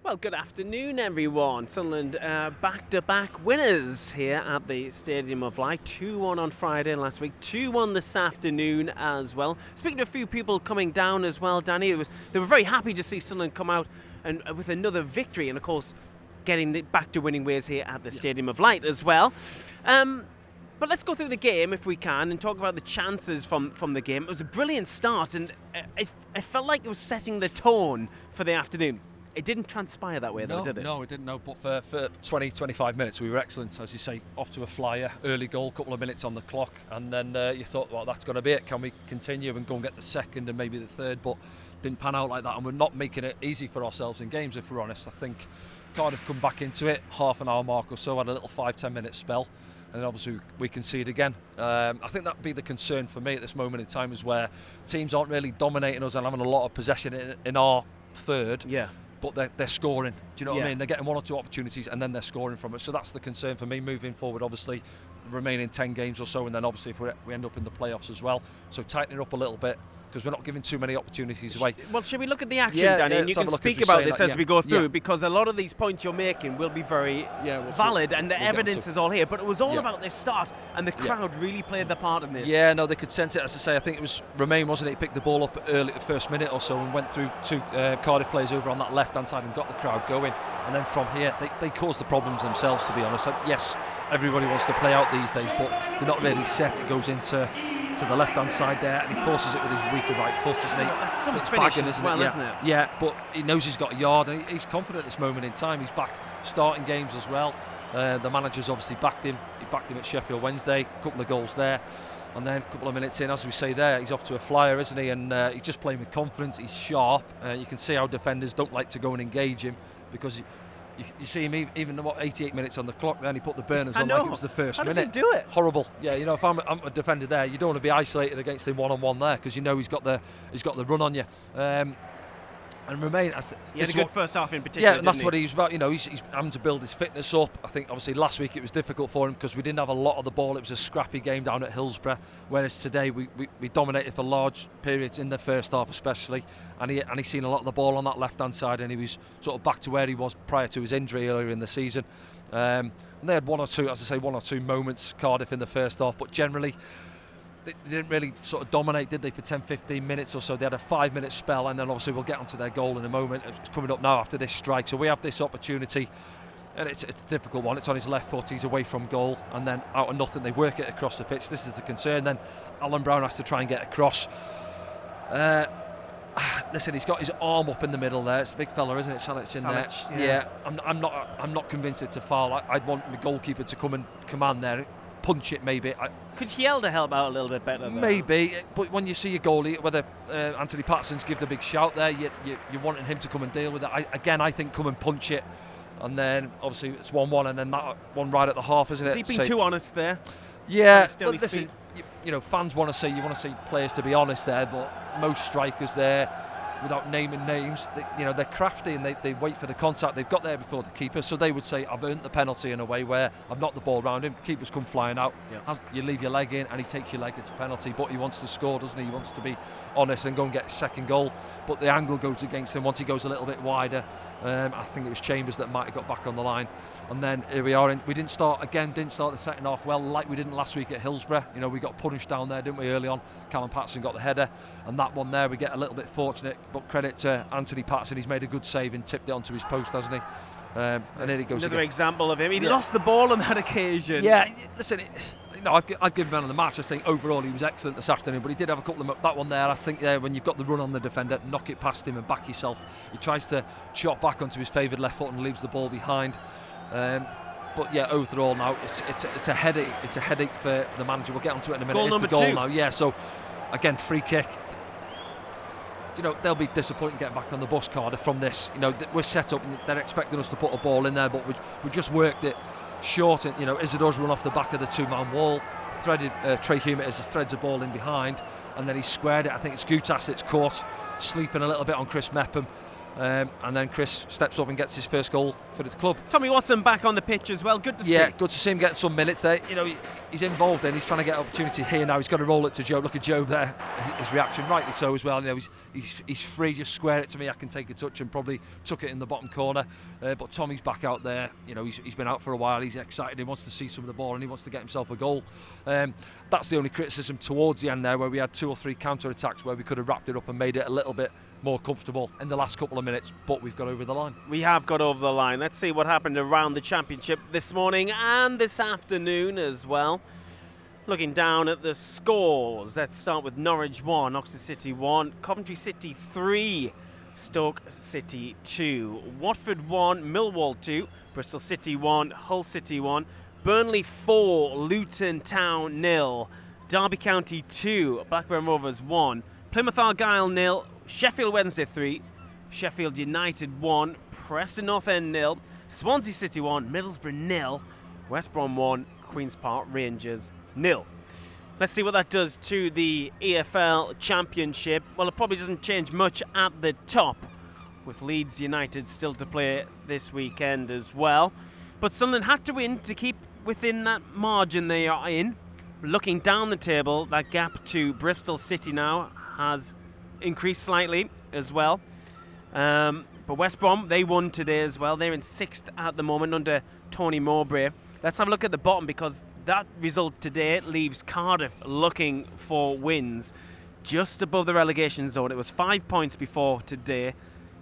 Well, good afternoon, everyone. Sunderland back-to-back winners here at the Stadium of Light. 2-1 on Friday last week, 2-1 this afternoon as well. Speaking to a few people coming down as well, Danny, they were very happy to see Sunderland come out and with another victory, and of course, getting back to winning ways here at the Stadium of Light as well. But let's go through the game if we can and talk about the chances from the game. It was a brilliant start, and it felt like it was setting the tone for the afternoon. It didn't transpire that way, though, did it? No, it didn't. No, but for 20, 25 minutes, we were excellent. As you say, off to a flyer, early goal, couple of minutes on the clock, and then you thought, well, that's going to be it. Can we continue and go and get the second and maybe the third? But didn't pan out like that, and we're not making it easy for ourselves in games, if we're honest. I think Cardiff come back into it, half an hour mark or so, had a little 5-10 minute spell, and then obviously we concede again. I think that'd be the concern for me at this moment in time, is where teams aren't really dominating us and having a lot of possession in our third. Yeah. But they're scoring. Do you know what I mean? They're getting one or two opportunities and then they're scoring from it. So that's the concern for me moving forward. Obviously, remaining 10 games or so, and then obviously if we end up in the playoffs as well. So tightening up a little bit, because we're not giving too many opportunities away. Well, should we look at the action, Danny? And you can speak about this as we go through, because a lot of these points you're making will be very valid, and the evidence is all here. But it was all about this start, and the crowd really played their part in this. Yeah, no, they could sense it. As I say, I think it was Romain, wasn't it? He picked the ball up early, the first minute or so, and went through two Cardiff players over on that left-hand side and got the crowd going. And then from here, they caused the problems themselves, to be honest. Yes, everybody wants to play out these days, but they're not really set. It goes into the left-hand side there, and he forces it with his weaker right foot, isn't he? That's some finish as well, isn't it? Yeah, but he knows he's got a yard, and he's confident at this moment in time. He's back starting games as well. The manager's obviously backed him. He backed him at Sheffield Wednesday, a couple of goals there. And then a couple of minutes in, as we say there, he's off to a flyer, isn't he? And he's just playing with confidence. He's sharp. You can see how defenders don't like to go and engage him, because you see him even 88 minutes on the clock, then he put the burners on like it was the first minute. How does he do it? Horrible. Yeah, you know, if I'm a defender there, you don't want to be isolated against him one-on-one there, because you know he's got the run on you. And Romain, he had a good first half in particular. Yeah, and that's what he was about. You know, he's having to build his fitness up. I think obviously last week it was difficult for him because we didn't have a lot of the ball. It was a scrappy game down at Hillsborough, whereas today we dominated for large periods in the first half especially, and he's seen a lot of the ball on that left-hand side, and he was sort of back to where he was prior to his injury earlier in the season. And they had one or two moments, Cardiff, in the first half, but generally they didn't really sort of dominate, did they, for 10-15 minutes or so. They had a 5-minute spell, and then obviously we'll get onto their goal in a moment. It's coming up now after this strike, so we have this opportunity, and it's a difficult one. It's on his left foot, he's away from goal, and then out of nothing they work it across the pitch. This is the concern. Then Alan Brown has to try and get across. Listen, he's got his arm up in the middle there. It's a big fella, isn't it, Salic, in there? Yeah. I'm not convinced it's a foul. I'd want my goalkeeper to come and command there, punch it maybe. Could Yelda help out a little bit better though? Maybe, but when you see your goalie, whether Anthony Patterson's give the big shout there, you're wanting him to come and deal with it. I think come and punch it, and then obviously it's 1-1, and then that one right at the half, isn't it? Has he been too honest there? Yeah, but listen, you know, fans want to see players to be honest there, but most strikers there, without naming names, they're crafty and they wait for the contact. They've got there before the keeper, so they would say, I've earned the penalty in a way where I've knocked the ball around him, keeper's come flying out, you leave your leg in and he takes your leg, it's a penalty, but he wants to score, doesn't he? He wants to be honest and go and get his second goal, but the angle goes against him once he goes a little bit wider. I think it was Chambers that might have got back on the line, and then here we are. We didn't start the second half well, like we didn't last week at Hillsborough. You know, we got punished down there, didn't we, early on? Callum Patterson got the header, and that one there we get a little bit fortunate, but credit to Anthony Patterson, he's made a good save and tipped it onto his post, hasn't he? And here he goes another again. Example of him. He lost the ball on that occasion. Yeah, listen, I've given man of the match. I think overall he was excellent this afternoon, but he did have a couple of that one there. I think when you've got the run on the defender, knock it past him and back yourself. He tries to chop back onto his favoured left foot and leaves the ball behind. But yeah, overall now it's a headache. It's a headache for the manager. We'll get onto it in a minute. Goal it's the goal 2 now. Yeah, so again, free kick. You know, they'll be disappointed getting back on the bus, Cardiff, from this. You know, we're set up and they're expecting us to put a ball in there, but we just worked it short. And, you know, Isidore's run off the back of the two-man wall, threaded Trey Hume as he threads a ball in behind, and then he squared it. I think it's Gutas that's caught sleeping a little bit on Chris Mepham. And then Chris steps up and gets his first goal for the club. Tommy Watson back on the pitch as well. Good to see. Yeah, good to see him getting some minutes there. You know, he's involved and he's trying to get opportunity here now. He's got to roll it to Joe. Look at Joe there. His reaction, rightly so as well. You know, he's free. Just square it to me. I can take a touch and probably tuck it in the bottom corner. But Tommy's back out there. You know, he's been out for a while. He's excited. He wants to see some of the ball and he wants to get himself a goal. That's the only criticism towards the end there, where we had 2 or 3 counter attacks where we could have wrapped it up and made it a little bit more comfortable in the last couple of minutes, but we've got over the line. We have got over the line. Let's see what happened around the championship this morning and this afternoon as well. Looking down at the scores, let's start with Norwich 1, Oxford City 1, Coventry City 3, Stoke City 2, Watford 1, Millwall 2, Bristol City 1, Hull City 1, Burnley 4, Luton Town 0, Derby County 2, Blackburn Rovers 1, Plymouth Argyle 0, Sheffield Wednesday 3, Sheffield United 1, Preston North End 0, Swansea City 1, Middlesbrough 0, West Brom 1, Queen's Park Rangers 0. Let's see what that does to the EFL Championship. Well, it probably doesn't change much at the top, with Leeds United still to play this weekend as well. But Sunderland had to win to keep within that margin they are in. Looking down the table, that gap to Bristol City now has increased slightly as well. But West Brom, they won today as well. They're in 6th at the moment under Tony Mowbray. Let's have a look at the bottom, because that result today leaves Cardiff looking for wins just above the relegation zone. It was 5 points before today.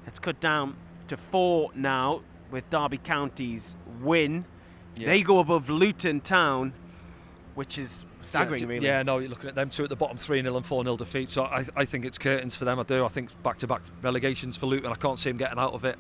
It's cut down to 4 now with Derby County's win. Yeah. They go above Luton Town, which is staggering, really. Yeah, no, you're looking at them two at the bottom, 3-0 and 4-0 defeat. So I think it's curtains for them. I do. I think back-to-back relegations for Luton. I can't see them getting out of it.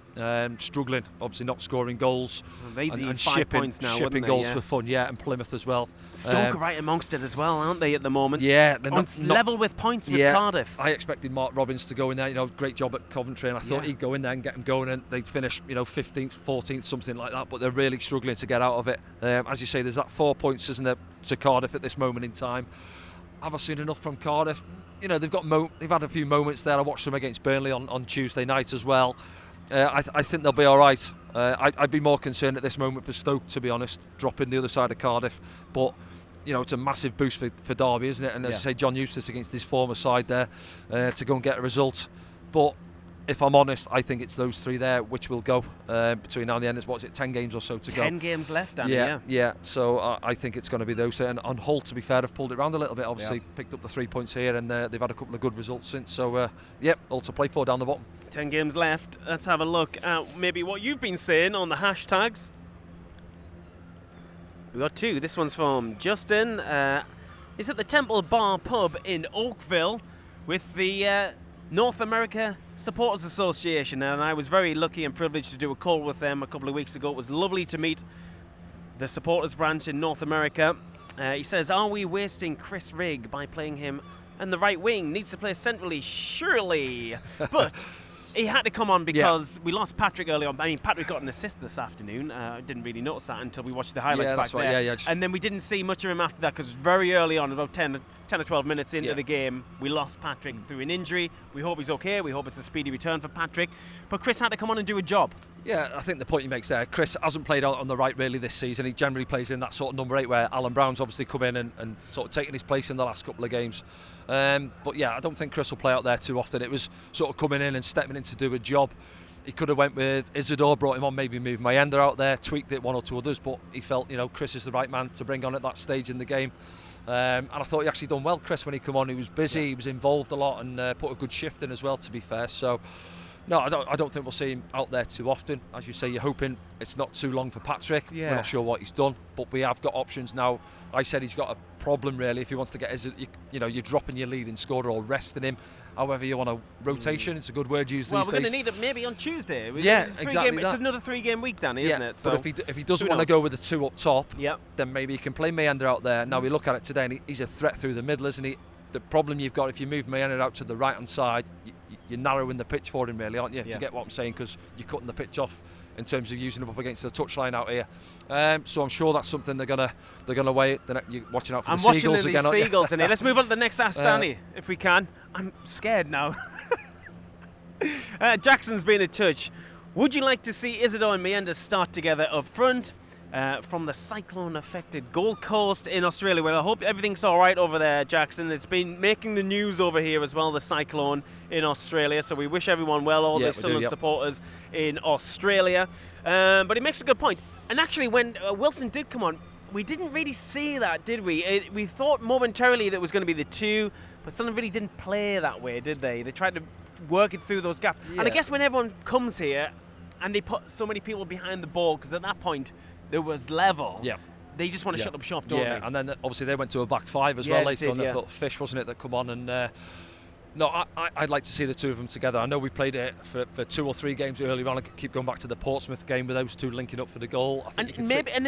Struggling, obviously not scoring goals. Well, and 5 points now, shipping goals for fun. Yeah, and Plymouth as well. Stoke are right amongst it as well, aren't they, at the moment? Yeah, they're not level with points with Cardiff. I expected Mark Robbins to go in there. You know, great job at Coventry, and I thought he'd go in there and get them going, and they'd finish, 15th, 14th, something like that. But they're really struggling to get out of it. As you say, there's that 4 points, isn't there, to Cardiff at this moment in time. Have I seen enough from Cardiff? You know, they've had a few moments there. I watched them against Burnley on Tuesday night as well. I think they'll be all right. I'd be more concerned at this moment for Stoke, to be honest, dropping the other side of Cardiff. But it's a massive boost for Derby, isn't it? And as I say, John Eustace against his former side there to go and get a result. But if I'm honest, I think it's those 3 there which will go between now and the end. There's 10 games or so to go. 10 games left, Danny. Yeah. So I think it's going to be those. And on Hull, to be fair, have pulled it around a little bit. Obviously, picked up the 3 points here, and they've had a couple of good results since. So, all to play for down the bottom. 10 games left. Let's have a look at maybe what you've been saying on the hashtags. We've got 2. This one's from Justin. He's at the Temple Bar Pub in Oakville with the North America Supporters Association, and I was very lucky and privileged to do a call with them a couple of weeks ago. It was lovely to meet the supporters branch in North America. He says, are we wasting Chris Rigg by playing him in the right wing? Needs to play centrally, surely. But he had to come on because we lost Patrick early on. I mean, Patrick got an assist this afternoon. I didn't really notice that until we watched the highlights back there. And then we didn't see much of him after that, because very early on, about 10 or 12 minutes into the game, we lost Patrick through an injury. We hope he's okay. We hope it's a speedy return for Patrick. But Chris had to come on and do a job. Yeah, I think the point he makes there, Chris hasn't played out on the right really this season. He generally plays in that sort of number 8 where Alan Brown's obviously come in and sort of taken his place in the last couple of games. But I don't think Chris will play out there too often. It was sort of coming in and stepping in to do a job. He could have went with Isidore, brought him on, maybe moved Mayenda out there, tweaked it 1 or 2 others, but he felt, Chris is the right man to bring on at that stage in the game. And I thought he actually done well, Chris, when he come on. He was busy, he was involved a lot, and put a good shift in as well, to be fair. So, no, I don't think we'll see him out there too often. As you say, you're hoping it's not too long for Patrick. We're not sure what he's done, but we have got options now. I said he's got a problem, really, if he wants to get his, you're dropping your leading scorer or resting him. However you want a rotation, it's a good word used these days. Well, we're going to need it maybe on Tuesday. Exactly. It's another 3-game week, Danny, isn't it? So but if he doesn't want to go with the 2 up top, then maybe he can play Mayenda out there. Now we look at it today, and he's a threat through the middle, isn't he? The problem you've got, if you move Mayenda out to the right-hand side, you're narrowing the pitch for him, really, aren't you? To get what I'm saying, because you're cutting the pitch off in terms of using him up against the touchline out here. So I'm sure that's something they're gonna weigh. You're watching out for the Seagulls again. Seagulls in here. Let's move on to the next Ask Danny, if we can. I'm scared now. Jackson's been in touch. Would you like to see Isidore and Meander start together up front? From the cyclone-affected Gold Coast in Australia. Well, I hope everything's all right over there, Jackson. It's been making the news over here as well, the cyclone in Australia. So we wish everyone well, all the Sunderland supporters in Australia. But he makes a good point. And actually, when Wilson did come on, we didn't really see that, did we? We thought momentarily that it was going to be the two, but Sunderland really didn't play that way, did they? They tried to work it through those gaps. Yeah. And I guess when everyone comes here and they put so many people behind the ball, because at that point there was level. Yeah. They just want to shut them shop, don't they? Yeah, and then obviously they went to a back five as well later on. They thought Fish, wasn't it, that come on and. No, I'd like to see the two of them together. I know we played it for 2 or 3 games earlier on. I keep going back to the Portsmouth game with those two linking up for the goal. I think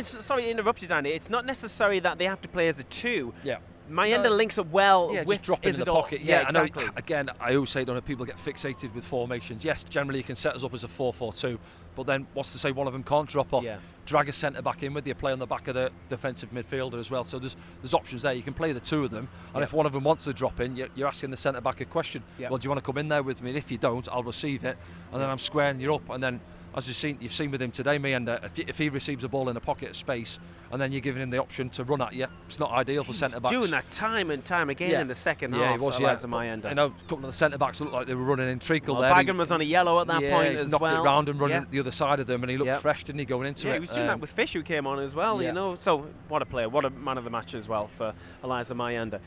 sorry to interrupt you, Danny. It's not necessary that they have to play as a two. Yeah. Meander links up well with just drop it in the pocket. Yeah, exactly. I know, again, I always say, don't know, people get fixated with formations. Yes, generally you can set us up as a 4-4-2, but then what's to say one of them can't drop off, drag a centre back in with you, play on the back of the defensive midfielder as well. So there's options there. You can play the two of them, and if one of them wants to drop in, you're asking the centre back a question. Well, do you want to come in there with me? And if you don't, I'll receive it, and then I'm squaring you up, and then as you've seen with him today, Meander, if he receives a ball in a pocket of space and then you're giving him the option to run at you, it's not ideal for centre-backs. Doing that time and time again in the second half. He was, Meander. You know, a couple of the centre-backs looked like they were running in treacle there. Bagan was on a yellow at that point as well. Knocked it round and running the other side of them, and he looked fresh, didn't he, going into it? Yeah, he was doing that with Fish, who came on as well, you know. So, what a player, what a man of the match as well for Eliza Meander.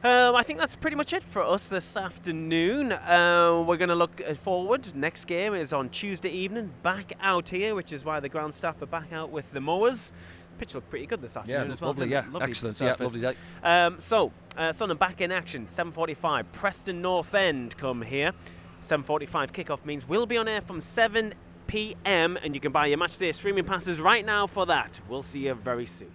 I think that's pretty much it for us this afternoon. We're going to look forward. Next game is on Tuesday evening, back out here, which is why the ground staff are back out with the mowers. Pitch looked pretty good this afternoon as well. Lovely, excellent. Lovely day. Sunderland back in action, 7:45. Preston North End come here. 7:45 kickoff means we'll be on air from 7 p.m. and you can buy your matchday streaming passes right now for that. We'll see you very soon.